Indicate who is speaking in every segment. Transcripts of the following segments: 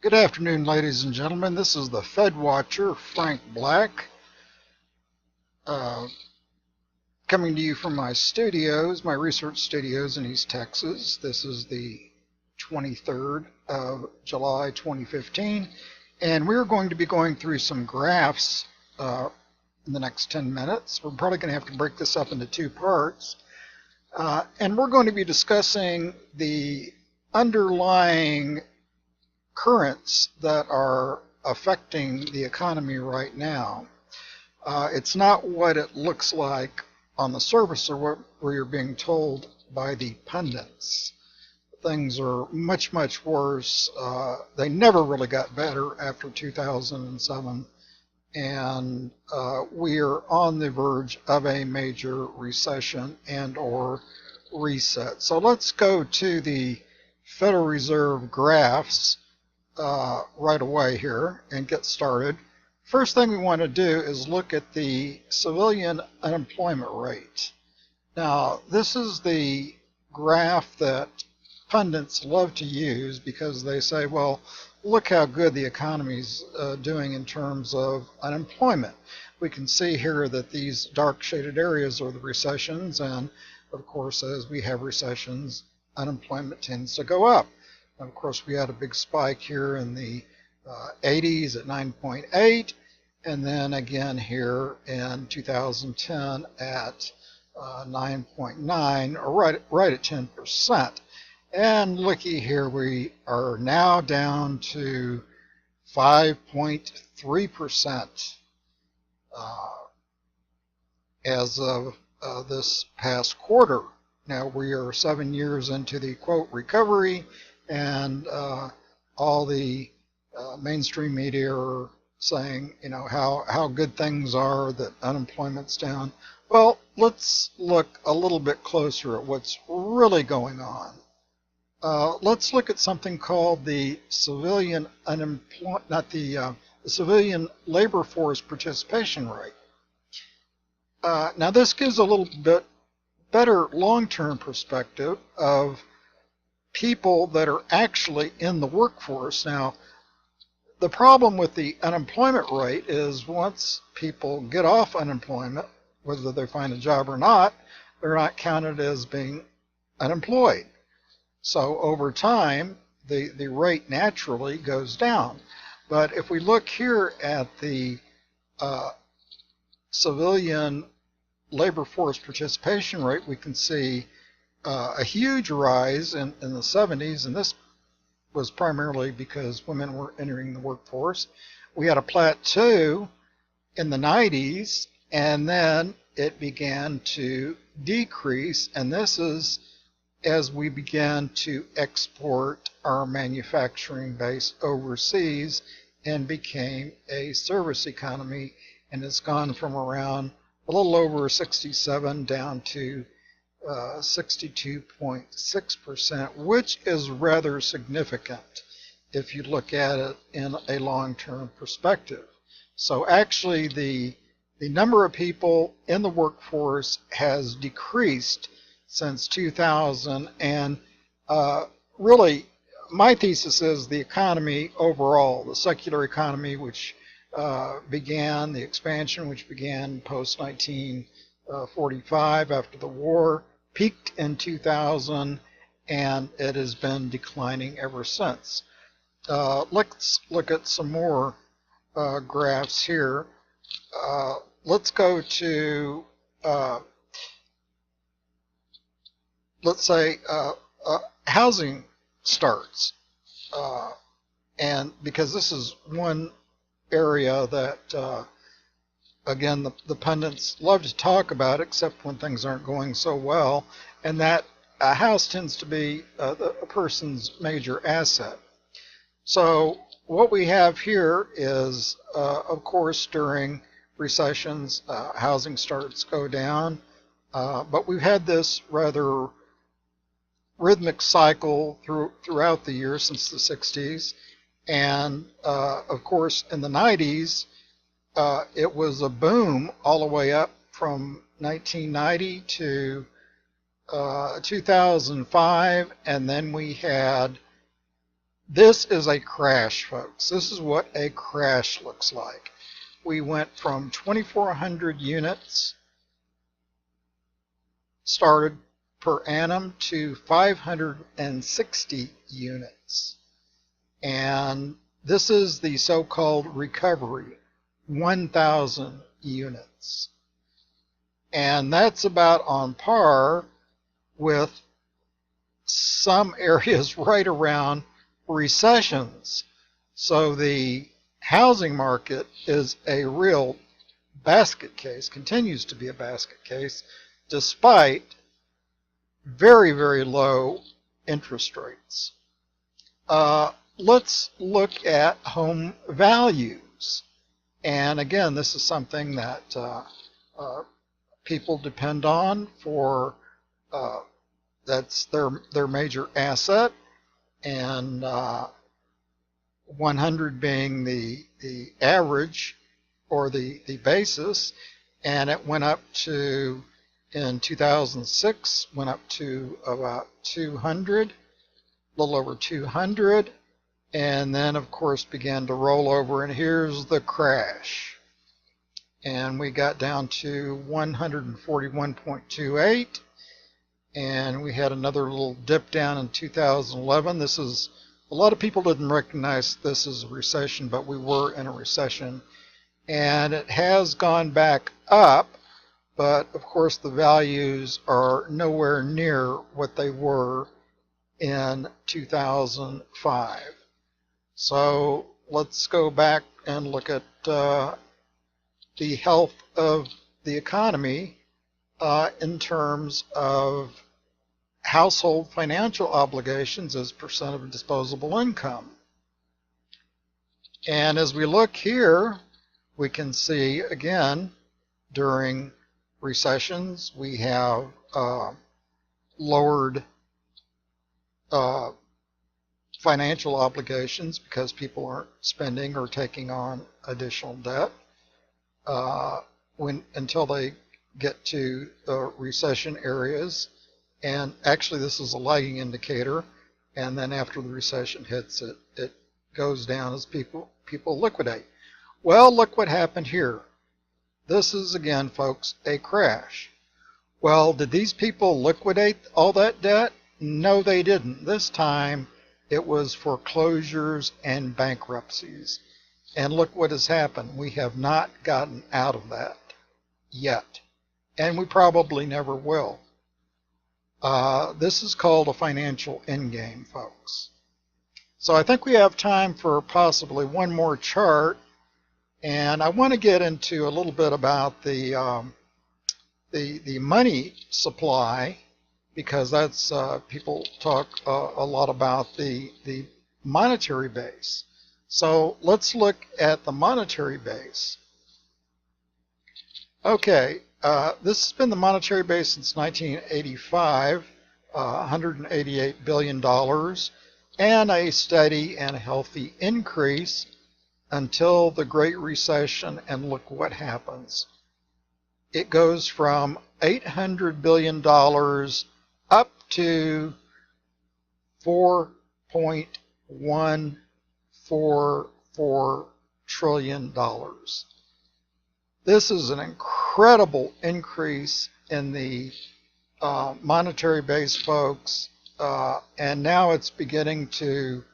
Speaker 1: Good afternoon, ladies and gentlemen. This is the Fed Watcher, Frank Black, uh, coming to you from my studios, my research studios in East Texas. This is the 23rd of July 2015, and we're going to be going through some graphs in the next 10 minutes. We're probably going to have to break this up into two parts, and we're going to be discussing the underlying currents that are affecting the economy right now. It's not what it looks like on the surface or where you're being told by the pundits. Things are much, much worse. They never really got better after 2007, and we are on the verge of a major recession and or reset. So let's go to the Federal Reserve graphs right away here and get started. First thing we want to do is look at the civilian unemployment rate. Now, this is the graph that pundits love to use because they say, well, look how good the economy's doing in terms of unemployment. We can see here that these dark shaded areas are the recessions, and of course, as we have recessions, unemployment tends to go up. Of course, we had a big spike here in the 80s at 9.8, and then again here in 2010 at 9.9, or right at 10%. And looky here, we are now down to 5.3% as of this past quarter. Now we are 7 years into the quote recovery, and all the mainstream media are saying, you know, how good things are, that unemployment's down. Well, let's look a little bit closer at what's really going on. Let's look at something called the civilian unemployment, not the civilian labor force participation rate. Now this gives a little bit better long-term perspective of people that are actually in the workforce. Now, the problem with the unemployment rate is once people get off unemployment, whether they find a job or not, they're not counted as being unemployed. So over time, the rate naturally goes down. But if we look here at the civilian labor force participation rate, we can see a huge rise in the 70s, and this was primarily because women were entering the workforce. We had a plateau in the 90s, and then it began to decrease, and this is as we began to export our manufacturing base overseas and became a service economy, and it's gone from around a little over 67 down to 62.6%, which is rather significant if you look at it in a long-term perspective. So actually the number of people in the workforce has decreased since 2000, and really my thesis is the economy overall, the secular economy, which began, the expansion which began post 1945 after the war, peaked in 2000, and it has been declining ever since. Let's look at some more graphs here. Let's go to, let's say, housing starts. And because this is one area that again, the pundits love to talk about, except when things aren't going so well, and that a house tends to be a person's major asset. So what we have here is, of course, during recessions, housing starts go down, but we've had this rather rhythmic cycle throughout the years since the 60s, and of course, in the 90s, it was a boom all the way up from 1990 to 2005, and then we had This is a crash, folks. This is what a crash looks like. We went from 2,400 units started per annum to 560 units. And this is the so-called recovery, 1,000 units. And that's about on par with some areas right around recessions. So the housing market is a real basket case, continues to be a basket case, despite very, very low interest rates. Let's look at home values. And again, this is something that people depend on for, that's their major asset, and 100 being the average or the basis, and it went up to, in 2006, went up to about 200, a little over 200, and then of course began to roll over, and here's the crash. And we got down to 141.28, and we had another little dip down in 2011. This is, a lot of people didn't recognize this as a recession, but we were in a recession. And it has gone back up, but of course the values are nowhere near what they were in 2005. So let's go back and look at the health of the economy in terms of household financial obligations as percent of disposable income. And as we look here, we can see again, during recessions, we have lowered financial obligations because people aren't spending or taking on additional debt until they get to recession areas. And actually this is a lagging indicator, and then after the recession hits, it goes down as people liquidate. Well, look what happened here. This is, again, folks, a crash. Well, did these people liquidate all that debt? No, they didn't. This time it was foreclosures and bankruptcies. And look what has happened. We have not gotten out of that yet, and we probably never will. This is called a financial endgame, folks. So I think we have time for possibly one more chart, and I want to get into a little bit about the money supply, because that's people talk a lot about the monetary base. So let's look at the monetary base. Okay. This has been the monetary base since 1985, $188 billion, and a steady and healthy increase until the Great Recession, and look what happens. It goes from $800 billion up to $4.144 trillion. This is an incredible increase in the monetary base, folks, and now it's beginning to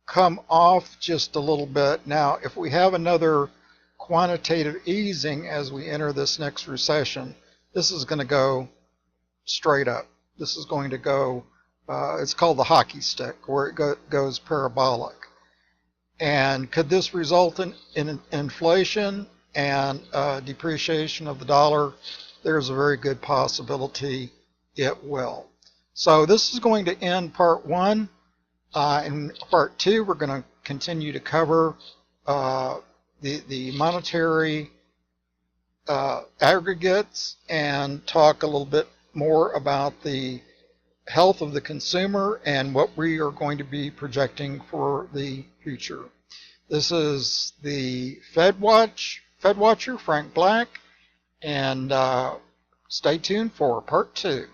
Speaker 1: come off just a little bit. Now, if we have another quantitative easing as we enter this next recession, this is going to go straight up. This is going to go, it's called the hockey stick, where it goes parabolic. And could this result in inflation and depreciation of the dollar? There's a very good possibility it will. So this is going to end part one. In part two, we're going to continue to cover the monetary aggregates and talk a little bit more about the health of the consumer and what we are going to be projecting for the future. This is the Fed Watcher, Frank Black, and stay tuned for part two.